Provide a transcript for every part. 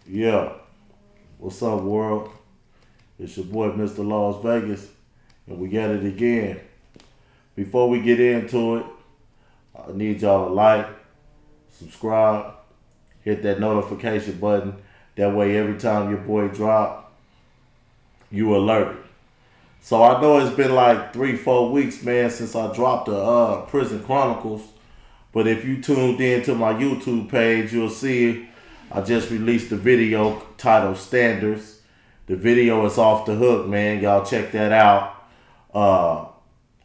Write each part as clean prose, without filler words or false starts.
Yeah, what's up, world? It's your boy, Mr. Las Vegas, and we got it again. Before we get into it, I need y'all to like, subscribe, hit that notification button. That way, every time your boy drop, you alerted. So I know it's been like 3, 4 weeks, man, since I dropped the Prison Chronicles. But if you tuned in to my YouTube page, you'll see I just released the video titled Standards. The video is off the hook, man. Y'all check that out. Uh,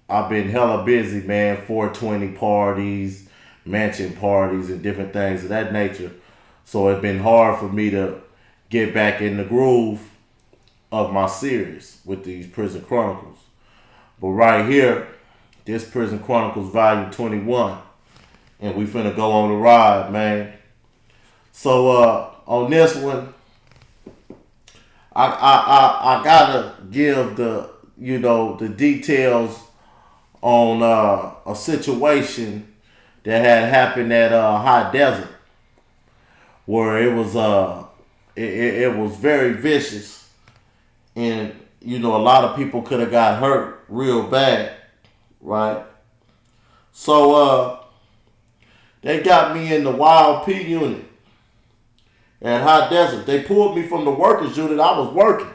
I've been hella busy, man. 420 parties, mansion parties, and different things of that nature. So it's been hard for me to get back in the groove of my series with these Prison Chronicles. But right here, this Prison Chronicles Volume 21. And we finna go on the ride, man. So on this one, I gotta give the details on a situation that had happened at High Desert, where it was very vicious, and a lot of people could have got hurt real bad, right? So they got me in the Wild P unit at High Desert. They pulled me from the workers unit. I was working.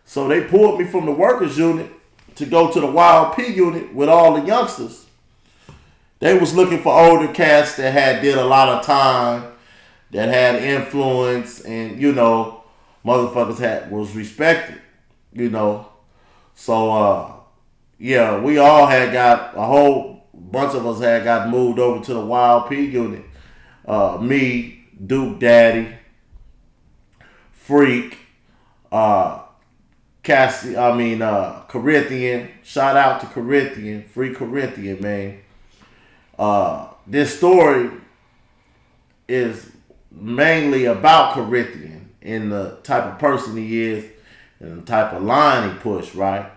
So they pulled me from the workers unit to go to the Wild P unit with all the youngsters. They was looking for older cats that had did a lot of time, that had influence, and motherfuckers was respected. So yeah, we all had got a whole bunch of us had got moved over to the Wild P unit. Me, Duke Daddy, Freak, Corinthian. Shout out to Corinthian, Free Corinthian, man. This story is mainly about Corinthian and the type of person he is and the type of line he pushed, right?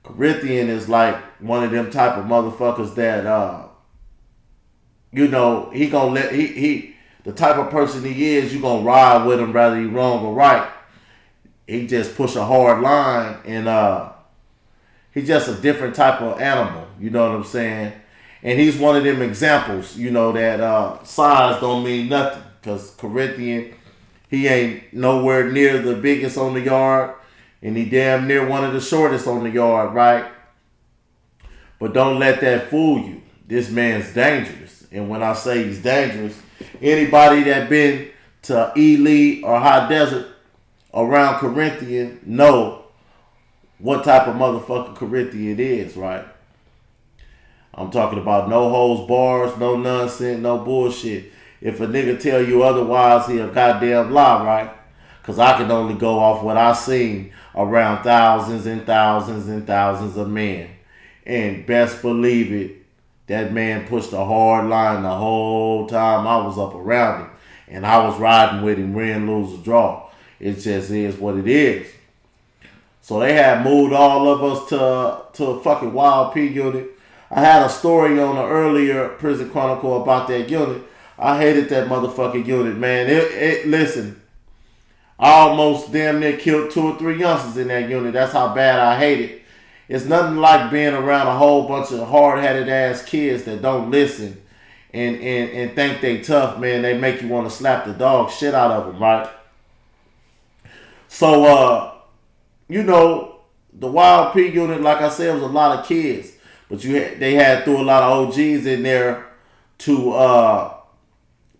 Corinthian is like one of them type of motherfuckers that he gonna let he the type of person he is, you gonna ride with him whether he wrong or right. He just push a hard line, and he's just a different type of animal, you know what I'm saying? And he's one of them examples, that size don't mean nothing. Cause Corinthian, he ain't nowhere near the biggest on the yard, and he damn near one of the shortest on the yard, right? But don't let that fool you. This man's dangerous. And when I say he's dangerous, anybody that been to Ely or High Desert around Corinthian know what type of motherfucker Corinthian is, right? I'm talking about no holds bars, no nonsense, no bullshit. If a nigga tell you otherwise, he a goddamn lie, right? Because I can only go off what I seen around thousands and thousands and thousands of men. And best believe it, that man pushed a hard line the whole time I was up around him. And I was riding with him, win, lose, or draw. It just is what it is. So they had moved all of us to a fucking Wild P unit. I had a story on an earlier Prison Chronicle about that unit. I hated that motherfucking unit, man. Listen, I almost damn near killed 2 or 3 youngsters in that unit. That's how bad I hate it. It's nothing like being around a whole bunch of hard-headed ass kids that don't listen and think they tough, man. They make you want to slap the dog shit out of them, right? So, the Wild P unit, like I said, was a lot of kids. But they had threw a lot of OGs in there to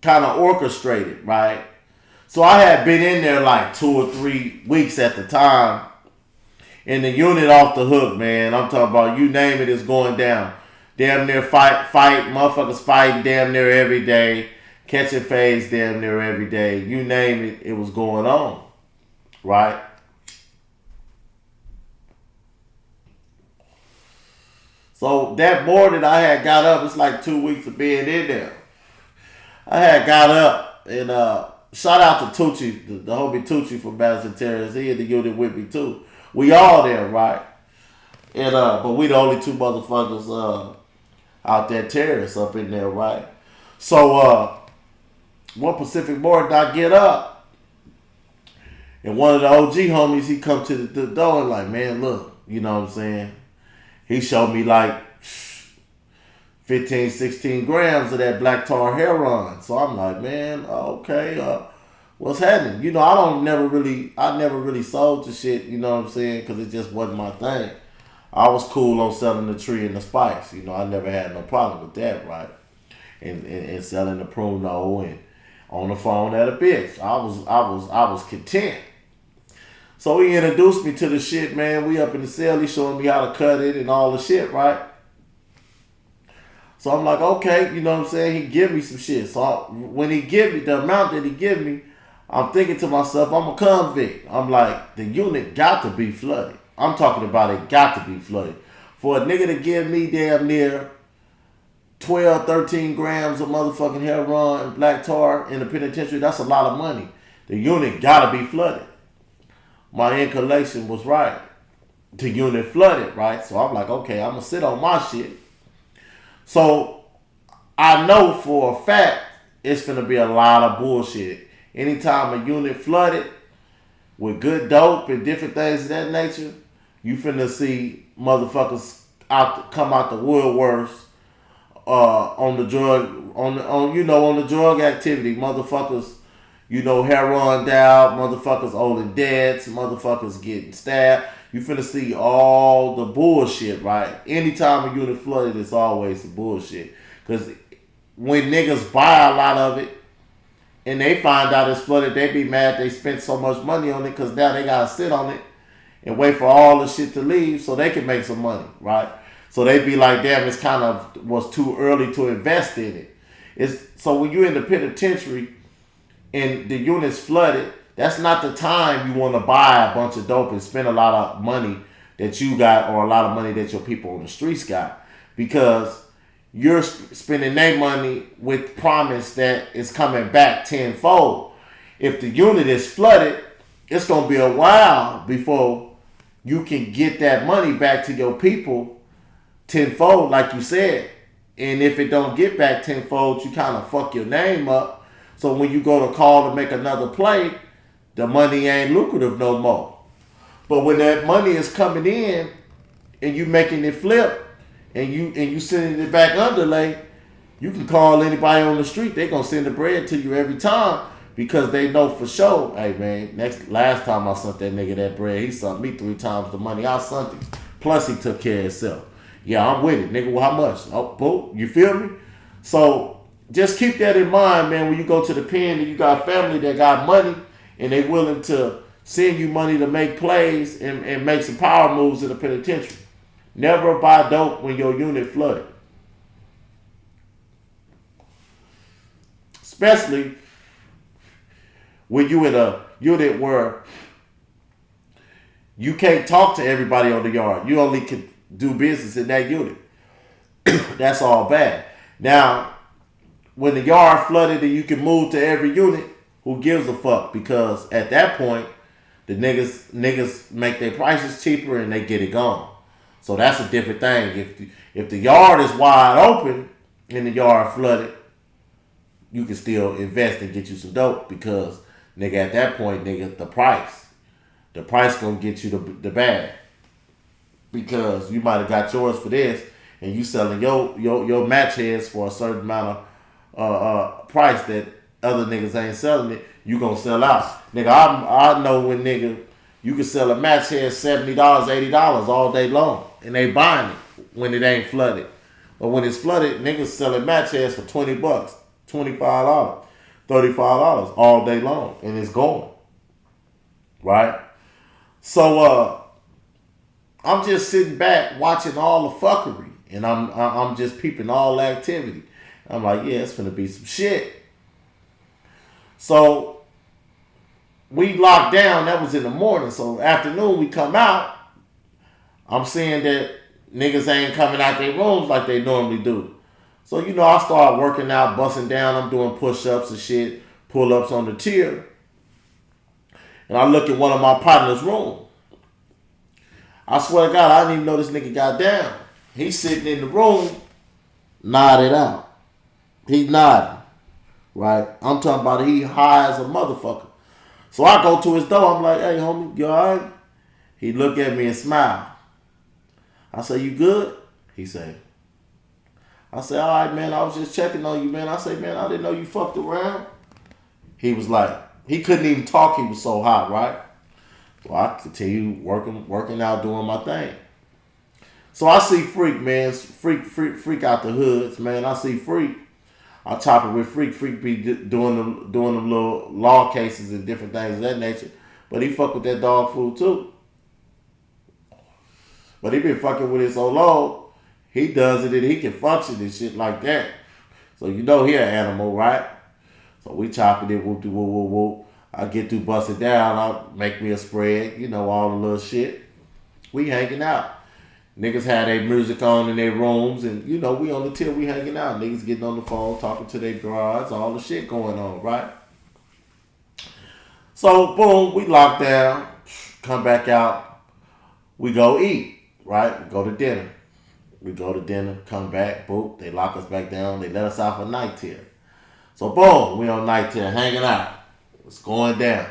kind of orchestrate it, right? So I had been in there like 2 or 3 weeks at the time. And the unit off the hook, man. I'm talking about you name it, it's going down. Damn near fight, motherfuckers fighting damn near every day. Catching phase damn near every day. You name it, it was going on. Right? So that morning I had got up, it's like 2 weeks of being in there. I had got up and shout out to Tucci, the homie Tucci from Madison Terrace. He in the unit with me too. We all there, right? And but we the only 2 motherfuckers out there terrorists up in there, right? So one Pacific morning I get up And one of the OG homies, he come to the door and like, man, look, you know what I'm saying? He showed me like 15, 16 grams of that black tar heroin. So I'm like, man, okay, what's happening? You know, I never really sold the shit, you know what I'm saying? Because it just wasn't my thing. I was cool on selling the tree and the spice. You know, I never had no problem with that, right? And selling the pruno and on the phone at a bitch. I was content. So he introduced me to the shit, man. We up in the cell. He showing me how to cut it and all the shit, right? So I'm like, okay, you know what I'm saying? He give me some shit. So when he give me the amount that he give me, I'm thinking to myself, I'm a convict. I'm like, the unit got to be flooded. I'm talking about it got to be flooded. For a nigga to give me damn near 12, 13 grams of motherfucking heroin and black tar in the penitentiary, that's a lot of money. The unit got to be flooded. My inculation was right. The unit flooded, right? So I'm like, okay, I'm going to sit on my shit. So I know for a fact it's going to be a lot of bullshit. Anytime a unit flooded with good dope and different things of that nature, you finna see motherfuckers come out the woodworks on the drug on the drug activity. Motherfuckers, heroin down, motherfuckers holding debts, motherfuckers getting stabbed. You finna see all the bullshit, right? Anytime a unit flooded, it's always the bullshit. Cause when niggas buy a lot of it and they find out it's flooded, they be mad they spent so much money on it because now they gotta sit on it and wait for all the shit to leave so they can make some money, right? So they be like, damn, it's kind of was too early to invest in it. So when you're in the penitentiary and the unit's flooded, that's not the time you want to buy a bunch of dope and spend a lot of money that you got or a lot of money that your people on the streets got, because you're spending their money with promise that it's coming back tenfold. If the unit is flooded, it's going to be a while before you can get that money back to your people tenfold, like you said. And if it don't get back tenfold, you kind of fuck your name up. So when you go to call to make another play, the money ain't lucrative no more. But when that money is coming in and you making it flip and you sending it back underlay, you can call anybody on the street. They gonna send the bread to you every time because they know for sure, hey man, last time I sent that nigga that bread, he sent me 3 times the money I sent him. Plus he took care of himself. Yeah, I'm with it, nigga. Well, how much? Oh, boo, you feel me? So just keep that in mind, man, when you go to the pen and you got family that got money and they willing to send you money to make plays and make some power moves in the penitentiary. Never buy dope when your unit flooded. Especially when you in a unit where you can't talk to everybody on the yard. You only can do business in that unit. That's all bad. Now, when the yard flooded and you can move to every unit, who gives a fuck? Because at that point, the niggas make their prices cheaper and they get it gone. So that's a different thing. If the yard is wide open and the yard flooded, you can still invest and get you some dope because, nigga, at that point, nigga, the price gonna get you the bag. Because you might have got yours for this and you selling your match heads for a certain amount of price that other niggas ain't selling it, you gonna sell out. Nigga, I know when nigga, you can sell a match head $70, $80 all day long. And they buying it when it ain't flooded. But when it's flooded, niggas selling match heads for $20, $25, $35 all day long. And it's going. Right? So I'm just sitting back watching all the fuckery. And I'm just peeping all the activity. I'm like, yeah, it's gonna be some shit. So we locked down. That was in the morning. So afternoon we come out. I'm seeing that niggas ain't coming out their rooms like they normally do. So I start working out, busting down. I'm doing push-ups and shit, pull-ups on the tier. And I look at one of my partner's room. I swear to God, I didn't even know this nigga got down. He's sitting in the room, nodded out. He's nodding. Right? I'm talking about he high as a motherfucker. So I go to his door. I'm like, hey, homie, you all right? He look at me and smile. I say, you good? He say, I say, all right, man, I was just checking on you, man. I say, man, I didn't know you fucked around. He was like, he couldn't even talk. He was so hot, right? So I continue working out, doing my thing. So I see Freak, man. Freak out the hoods, man. I see Freak. I chop it with Freak. Freak be doing them little law cases and different things of that nature. But he fuck with that dog food too. But he been fucking with it so long, he does it and he can function and shit like that. So you know he an animal, right? So we chopping it, whoop de whoop whoop whoop. I get to bust it down, I'll make me a spread, you know, all the little shit. We hanging out. Niggas had their music on in their rooms and, you know, we on the tip, we hanging out. Niggas getting on the phone, talking to their broads, all the shit going on, right? So, boom, we lock down, come back out, we go eat, right? We go to dinner. We go to dinner, come back, boom, they lock us back down, they let us out for night tier. So, boom, we on night tier, hanging out. It's going down.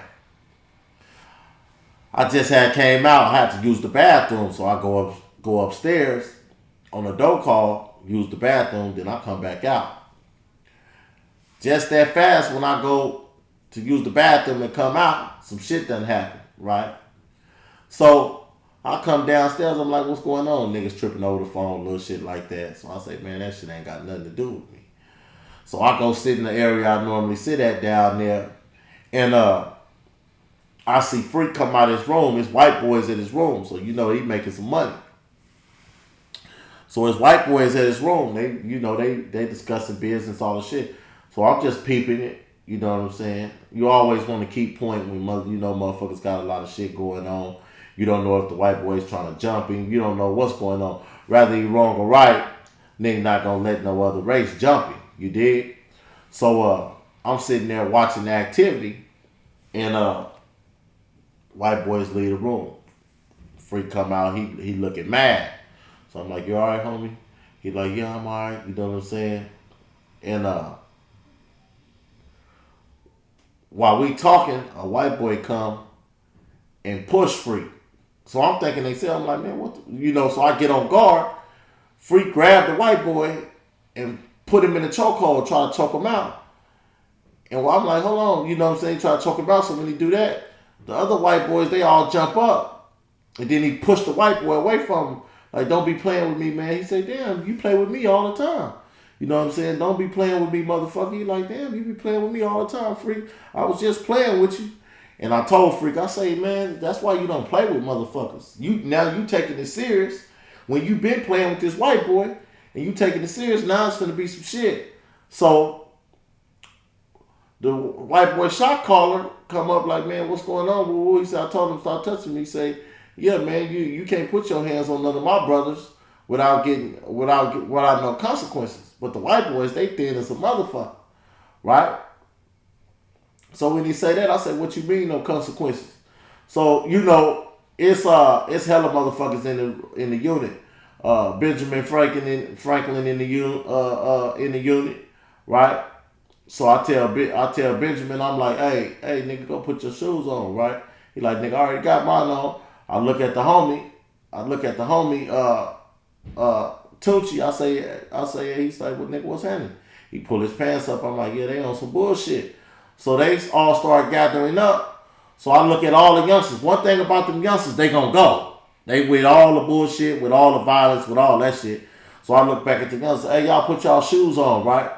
I just came out, I had to use the bathroom, so I go upstairs on a door call, use the bathroom, then I come back out. Just that fast, when I go to use the bathroom and come out, some shit done happen, right? So I come downstairs, I'm like, what's going on? Niggas tripping over the phone, little shit like that. So I say, man, that shit ain't got nothing to do with me. So I go sit in the area I normally sit at down there, and I see Freak come out of his room. His white boy's at his room, so you know he making some money. So his white boys at his room, they discussing business, all the shit. So I'm just peeping it, you know what I'm saying? You always want to keep point when motherfuckers got a lot of shit going on. You don't know if the white boy's trying to jump him. You don't know what's going on. Rather you wrong or right, nigga not gonna let no other race jump him. You dig? So I'm sitting there watching the activity, and white boys leave the room. Freak come out, he looking mad. So I'm like, you alright, homie? He like, yeah, I'm alright. You know what I'm saying? And while we talking, a white boy come and push Freak. So I'm thinking they said, I'm like, man, what so I get on guard. Freak grabbed the white boy and put him in a chokehold, try to choke him out. And I'm like, hold on, you know what I'm saying? Try to choke him out. So when he do that, the other white boys, they all jump up. And then he pushed the white boy away from him. Like, don't be playing with me, man. He said, damn, you play with me all the time. You know what I'm saying? Don't be playing with me, motherfucker. He like, damn, you be playing with me all the time, Freak. I was just playing with you. And I told Freak, I say, man, that's why you don't play with motherfuckers. Now you taking it serious. When you been playing with this white boy and you taking it serious, now it's gonna be some shit. So the white boy shot caller come up like, man, what's going on? He said, I told him stop touching me. He say, yeah, man, you can't put your hands on none of my brothers without no consequences. But the white boys, they thin as a motherfucker, right? So when he say that, I said, what you mean no consequences? So it's hella motherfuckers in the unit. Benjamin Franklin in the unit, right? So I tell Benjamin, I'm like, hey, nigga, go put your shoes on, right? He like, nigga, I already got mine on. I look at the homie, Tunchi. I say, he's like, well, nigga, what's happening? He pull his pants up. I'm like, yeah, they on some bullshit. So they all start gathering up. So I look at all the youngsters. One thing about them youngsters, they gonna go. They with all the bullshit, with all the violence, with all that shit. So I look back at the youngsters. Hey, y'all put y'all shoes on, right?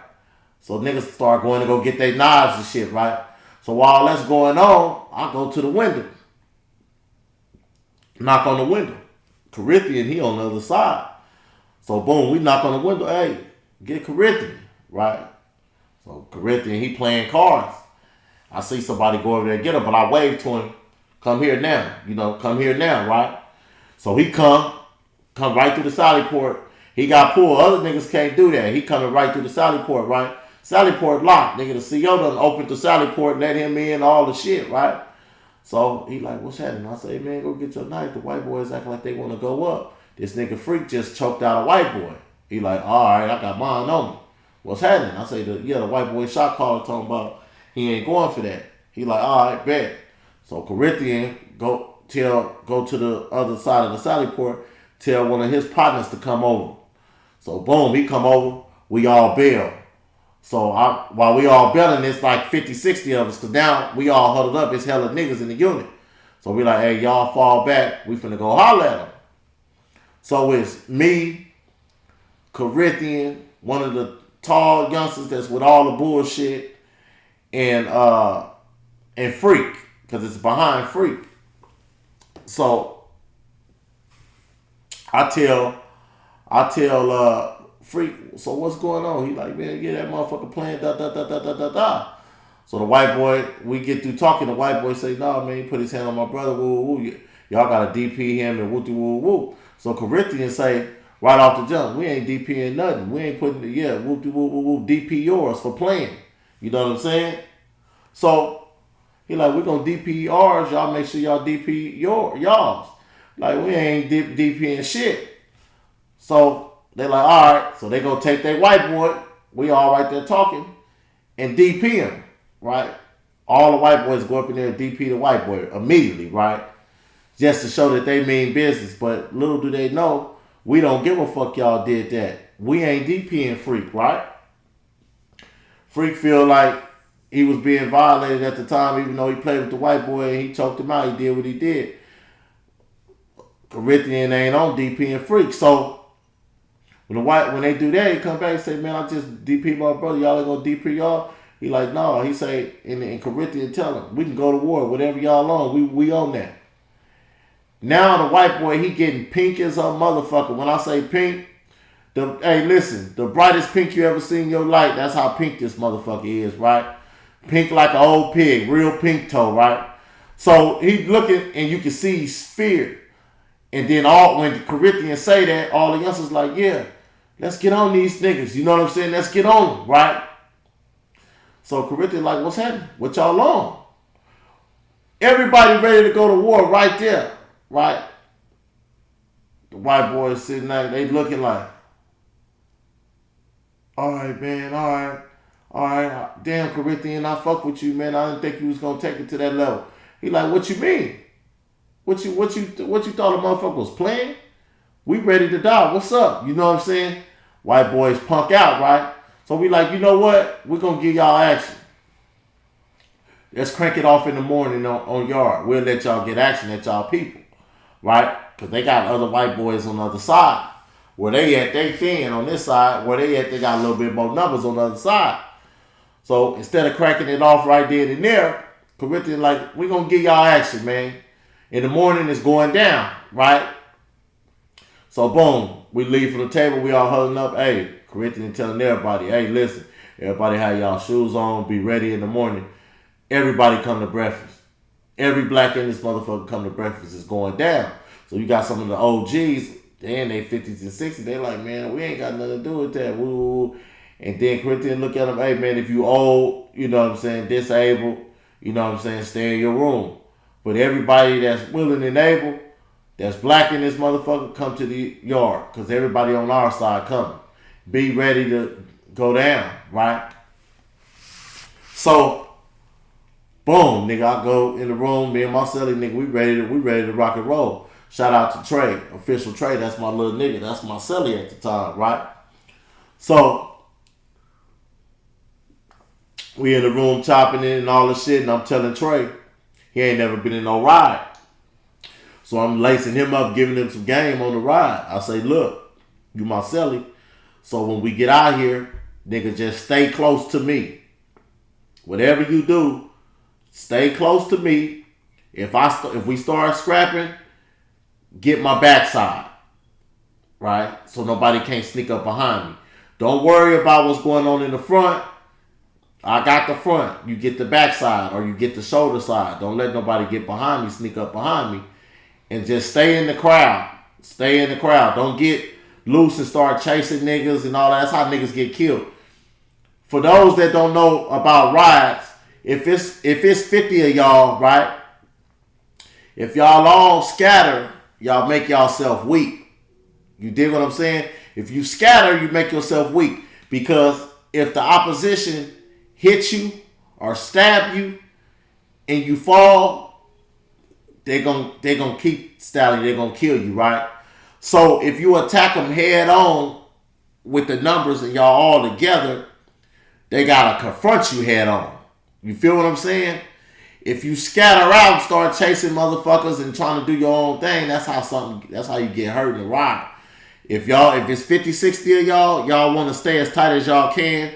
So niggas start going to go get their knives and shit, right? So while that's going on, I go to the window. Knock on the window. Corinthian, he on the other side. So boom, we knock on the window. Hey, get Corinthian, right? So Corinthian, he playing cards. I see somebody go over there and get him, but I wave to him. Come here now, right? So he come right through the sally port. He got pulled. Other niggas can't do that. He coming right through the sally port, right? Sally port locked. Nigga, the CO done opened the sally port, let him in, all the shit, right? So he like, what's happening? I say, man, go get your knife. The white boys acting like they want to go up. This nigga Freak just choked out a white boy. He like, all right, I got mine on me. What's happening? I say, the white boy shot caller talking about he ain't going for that. He like, all right, bet. So Corinthian go to the other side of the Sally Port, tell one of his partners to come over. So boom, he come over, we all bail. So while we all bailing, it's like 50, 60 of us, because now we all huddled up, it's hella niggas in the unit. So we like, hey, y'all fall back, we finna go holler at them. So it's me, Corinthian, one of the tall youngsters that's with all the bullshit, and Freak, because it's behind Freak. So I tell Freak, so what's going on? He like, man, yeah, that motherfucker playing da da da da da da da. So the white boy, we get through talking, the white boy say, nah, man, he put his hand on my brother, woo woo. Y'all gotta DP him and woo woo woo. So Corinthians say, right off the jump, we ain't DPing nothing. We ain't putting woo woo woo woo, DP yours for playing. You know what I'm saying? So he like, we gonna DP ours, y'all make sure y'all DP y'all's. Like, we ain't DPing shit. So they like, all right. So they go take their white boy. We all right there talking and DP him, right? All the white boys go up in there and DP the white boy immediately, right? Just to show that they mean business. But little do they know, we don't give a fuck y'all did that. We ain't DPing Freak, right? Freak feel like he was being violated at the time, even though he played with the white boy and he choked him out. He did what he did. Corinthian ain't on DPing Freak. So when they do that, he come back and say, man, I just DP my brother. Y'all ain't gonna DP y'all? He like, no. He say, in Corinthian tell him, we can go to war. Whatever y'all on, we on that. Now the white boy, he getting pink as a motherfucker. When I say pink, hey, listen, the brightest pink you ever seen in your life, that's how pink this motherfucker is, right? Pink like an old pig, real pink toe, right? So he looking and you can see he's feared. And then when the Corinthians say that, all the youngsters like, yeah, let's get on these niggas. You know what I'm saying? Let's get on them, right? So Corinthians like, what's happening? What y'all on? Everybody ready to go to war right there, right? The white boys sitting there, they looking like, all right, man, all right. Damn, Corinthian, I fuck with you, man. I didn't think you was gonna take it to that level. He like, what you mean? What you thought a motherfucker was playing? We ready to die. What's up? You know what I'm saying? White boys punk out, right? So we like, you know what? We're gonna give y'all action. Let's crank it off in the morning on yard. We'll let y'all get action at y'all people, right? Because they got other white boys on the other side. Where they at, they thin on this side. Where they at, they got a little bit more numbers on the other side. So instead of cracking it off right then and there, Corinthians like, we're gonna give y'all action, man. In the morning, it's going down, right? So, boom, we leave from the table. We all huddling up. Hey, Corinthians telling everybody, hey, listen, everybody have y'all shoes on. Be ready in the morning. Everybody come to breakfast. Every black in this motherfucker come to breakfast. It's going down. So, you got some of the OGs. They in their 50s and 60s. They like, man, we ain't got nothing to do with that. Woo. And then Corinthians look at them. Hey, man, if you old, you know what I'm saying, disabled, you know what I'm saying, stay in your room. But everybody that's willing and able, that's black in this motherfucker, come to the yard. Because everybody on our side coming. Be ready to go down, right? So, boom, nigga, I go in the room, me and my celly, nigga, we ready to rock and roll. Shout out to Trey, official Trey, that's my little nigga, that's my celly at the time, right? So, we in the room chopping in and all this shit, and I'm telling Trey, he ain't never been in no ride. So I'm lacing him up, giving him some game on the ride. I say, look, you my celly. So when we get out here, nigga, just stay close to me. Whatever you do, stay close to me. If we start scrapping, get my backside. Right? So nobody can't sneak up behind me. Don't worry about what's going on in the front. I got the front. You get the backside or you get the shoulder side. Don't let nobody get behind me, sneak up behind me. And just stay in the crowd. Stay in the crowd. Don't get loose and start chasing niggas and all that. That's how niggas get killed. For those that don't know about riots, if it's 50 of y'all, right? If y'all all scatter, y'all make yourself weak. You dig what I'm saying? If you scatter, you make yourself weak. Because if the opposition hit you or stab you and you fall, they gonna keep styling. They're gonna kill you, right? So if you attack them head on with the numbers and y'all all together, they gotta confront you head on. You feel what I'm saying? If you scatter out and start chasing motherfuckers and trying to do your own thing, that's how you get hurt in the ride. If it's 50, 60 of y'all want to stay as tight as y'all can,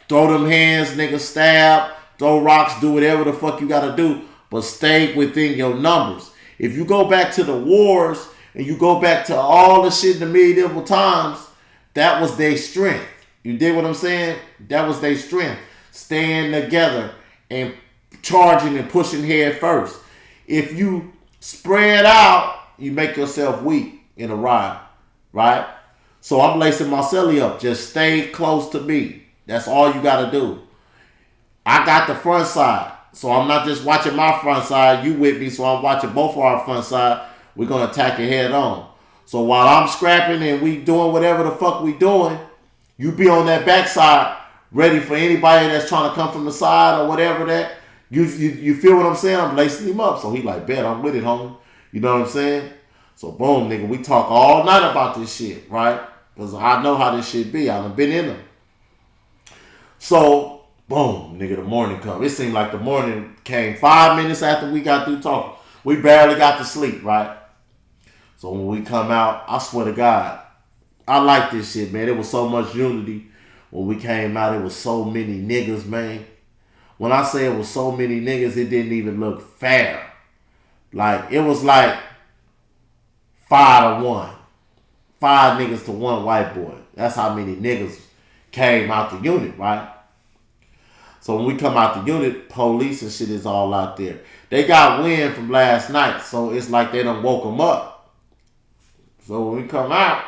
throw them hands, nigga, stab, throw rocks, do whatever the fuck you gotta do, but stay within your numbers. If you go back to the wars and you go back to all the shit in the medieval times, that was their strength. You dig what I'm saying? That was their strength. Staying together and charging and pushing head first. If you spread out, you make yourself weak in a ride, right? So I'm lacing my celly up. Just stay close to me. That's all you got to do. I got the front side, so I'm not just watching my front side. You with me, so I'm watching both of our front side. We're going to attack it head on. So while I'm scrapping and we doing whatever the fuck we doing, you be on that backside ready for anybody that's trying to come from the side or whatever that. You feel what I'm saying? I'm lacing him up. So he like, bet, I'm with it, homie. You know what I'm saying? So boom, nigga, we talk all night about this shit, right? Because I know how this shit be. I've been in them. So, boom, nigga, the morning come. It seemed like the morning came 5 minutes after we got through talking. We barely got to sleep, right? So when we come out, I swear to God, I like this shit, man. There was so much unity. When we came out, it was so many niggas, man. When I say it was so many niggas, it didn't even look fair. Like, it was like 5 to 1. 5 niggas to 1 white boy. That's how many niggas came out the unit, right? So when we come out the unit, police and shit is all out there. They got wind from last night, so it's like they done woke them up. So when we come out,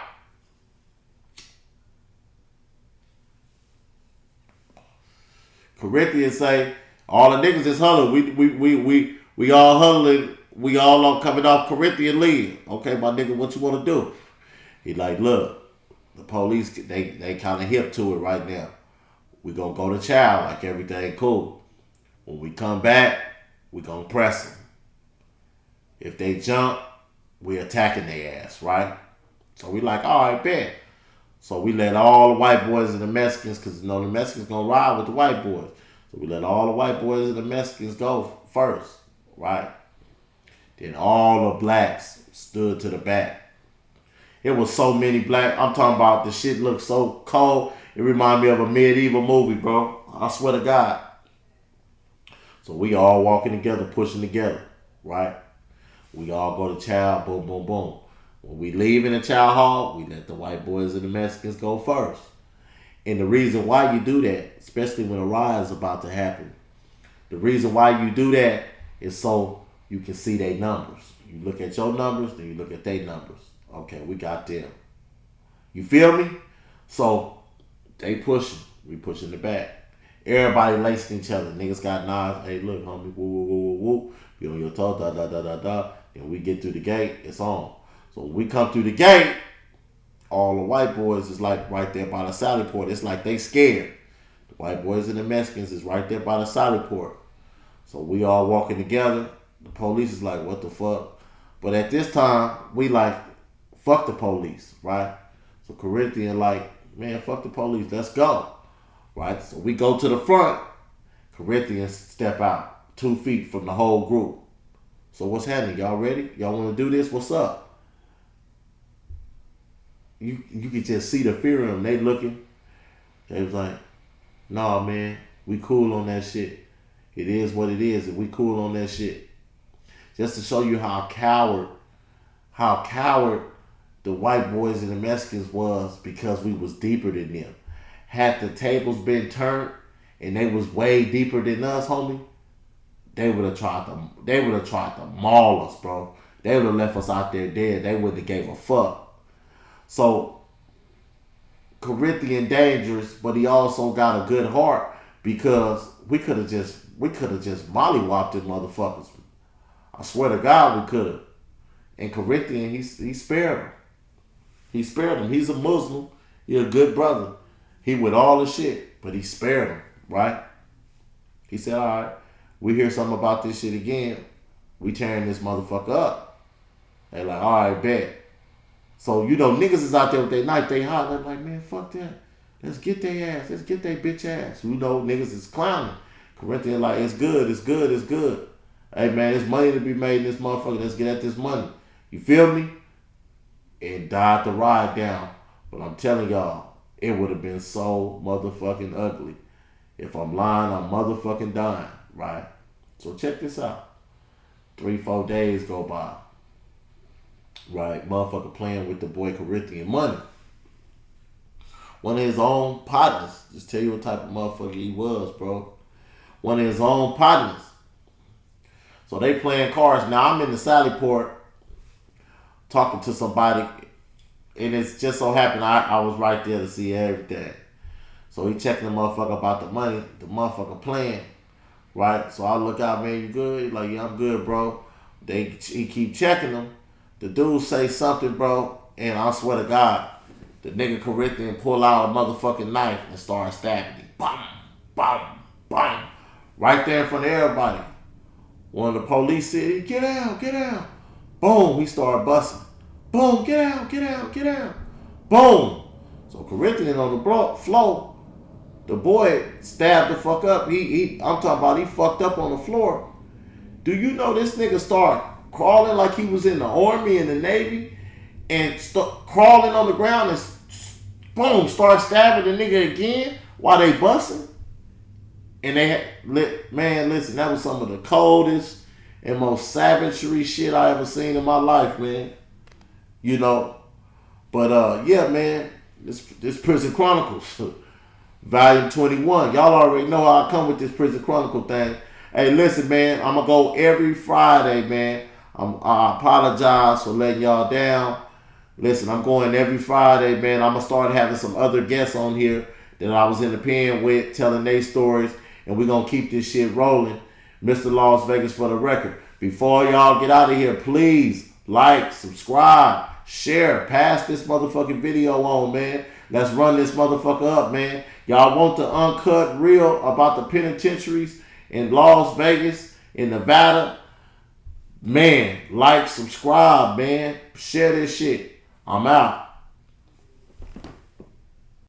Corinthians say, all the niggas is huddling. We all huddling. We all coming off Corinthian lead. Okay, my nigga, what you want to do? He like, look, the police, they kind of hip to it right now. We gonna go to chow like everything cool. When we come back, we gonna press them. If they jump, we attacking their ass, right? So we like, all right, bet. So we let all the white boys and the Mexicans, because you know the Mexicans gonna ride with the white boys. So we let all the white boys and the Mexicans go first, right? Then all the blacks stood to the back. It was so many black. I'm talking about the shit looked so cold. It reminded me of a medieval movie, bro. I swear to God. So we all walking together, pushing together, right? We all go to chow, boom, boom, boom. When we leave in the chow hall, we let the white boys and the Mexicans go first. And the reason why you do that, especially when a riot is about to happen, the reason why you do that is so you can see their numbers. You look at your numbers, then you look at their numbers. Okay, we got them. You feel me? So they pushing, we pushing the back. Everybody lacing each other. Niggas got knives. Hey, look, homie, woo, woo, woo, woo, woo. Be on your toe, da, da, da, da, da. And we get through the gate, it's on. So when we come through the gate, all the white boys is like right there by the sally port. It's like they scared. The white boys and the Mexicans is right there by the sally port. So we all walking together. The police is like, what the fuck? But at this time, we like, fuck the police, right? So Corinthian like, man, fuck the police, let's go. Right? So we go to the front. Corinthians step out 2 feet from the whole group. So what's happening? Y'all ready? Y'all want to do this? What's up? You can just see the fear in them. They looking. They was like, nah, man, we cool on that shit. It is what it is, and we cool on that shit. Just to show you how coward the white boys and the Mexicans was, because we was deeper than them. Had the tables been turned and they was way deeper than us, homie, they would have tried to maul us, bro. They would have left us out there dead. They wouldn't have gave a fuck. So Corinthian dangerous, but he also got a good heart, because we could have just mollywopped them motherfuckers. I swear to God we could have. And Corinthian, he spared him. He spared him. He's a Muslim. He's a good brother. He with all the shit, but he spared him, right? He said, all right, we hear something about this shit again, We tearing this motherfucker up. They like, all right, bet. So, you know, niggas is out there with their knife, they hot. They're like, man, fuck that. Let's get their ass. Let's get their bitch ass. You know, niggas is clowning. Corinthians like, it's good, it's good, it's good. Hey, man, there's money to be made in this motherfucker. Let's get at this money. You feel me? It died the ride down. But I'm telling y'all, it would have been so motherfucking ugly. If I'm lying, I'm motherfucking dying, right? So check this out. 3-4 days go by. Right? Motherfucker playing with the boy Corinthian money. One of his own partners. Just tell you what type of motherfucker he was, bro. One of his own partners. So they playing cards. Now I'm in the Sallyport talking to somebody. And it's just so happened I was right there to see everything. So he checking the motherfucker about the money. The motherfucker playing. Right? So I look out, man, you good? He's like, yeah, I'm good, bro. He keep checking him. The dude say something, bro. And I swear to God, the nigga Corinthian pull out a motherfucking knife and start stabbing him. Bam, bam, bam. Right there in front of everybody. One of the police said, get out, get out. Boom, he started busting. Boom, get out, get out, get out. Boom. So Corinthian on the floor, the boy stabbed the fuck up. I'm talking about he fucked up on the floor. Do you know this nigga started crawling like he was in the Army and the Navy and crawling on the ground and boom, start stabbing the nigga again while they busting? And they had, man, listen, that was some of the coldest and most savagery shit I ever seen in my life, man. You know, but yeah, man, this Prison Chronicles, Volume 21. Y'all already know how I come with this Prison Chronicle thing. Hey, listen, man, I'm gonna go every Friday, man. I apologize for letting y'all down. Listen, I'm going every Friday, man. I'm gonna start having some other guests on here that I was in the pen with, telling their stories, and we're gonna keep this shit rolling. Mr. Las Vegas for the record. Before y'all get out of here, please like, subscribe, share, pass this motherfucking video on, man. Let's run this motherfucker up, man. Y'all want the uncut real about the penitentiaries in Las Vegas, in Nevada? Man, like, subscribe, man. Share this shit. I'm out.